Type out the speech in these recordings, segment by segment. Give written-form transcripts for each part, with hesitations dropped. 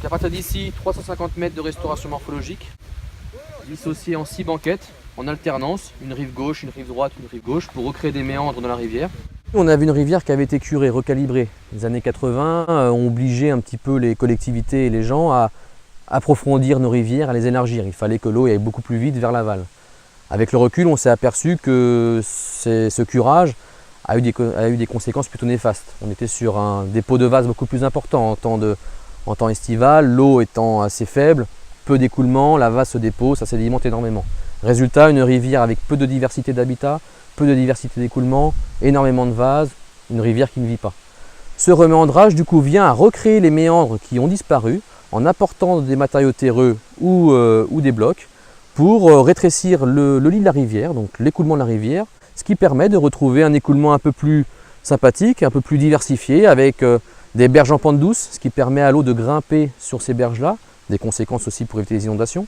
Donc à partir d'ici, 350 mètres de restauration morphologique, dissociée en 6 banquettes, en alternance, une rive gauche, une rive droite, une rive gauche, pour recréer des méandres dans la rivière. On avait une rivière qui avait été curée, recalibrée. Les années 80 ont obligé un petit peu les collectivités et les gens à approfondir nos rivières, à les élargir. Il fallait que l'eau aille beaucoup plus vite vers l'aval. Avec le recul, on s'est aperçu que ce curage a eu des conséquences plutôt néfastes. On était sur un dépôt de vase beaucoup plus important en temps estival, l'eau étant assez faible, peu d'écoulement, la vase se dépose, ça sédimente énormément. Résultat, une rivière avec peu de diversité d'habitat, peu de diversité d'écoulement, énormément de vases, une rivière qui ne vit pas. Ce reméandrage du coup vient à recréer les méandres qui ont disparu en apportant des matériaux terreux ou des blocs pour rétrécir le lit de la rivière, donc l'écoulement de la rivière, ce qui permet de retrouver un écoulement un peu plus sympathique, un peu plus diversifié avec des berges en pente douce, ce qui permet à l'eau de grimper sur ces berges-là, des conséquences aussi pour éviter les inondations,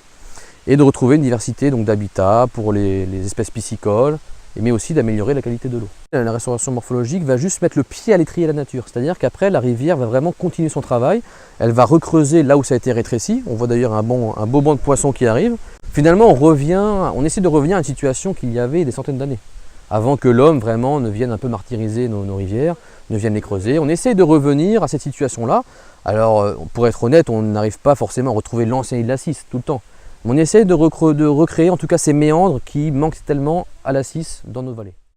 et de retrouver une diversité d'habitat pour les espèces piscicoles, mais aussi d'améliorer la qualité de l'eau. La restauration morphologique va juste mettre le pied à l'étrier à la nature, c'est-à-dire qu'après la rivière va vraiment continuer son travail, elle va recreuser là où ça a été rétréci, on voit d'ailleurs un beau banc de poissons qui arrive. Finalement on essaie de revenir à une situation qu'il y avait des centaines d'années, avant que l'homme vraiment ne vienne un peu martyriser nos rivières, ne vienne les creuser. On essaie de revenir à cette situation-là. Alors pour être honnête, on n'arrive pas forcément à retrouver l'ancien lit de la Cisse tout le temps. On essaie de recréer en tout cas ces méandres qui manquent tellement à la Cisse dans nos vallées.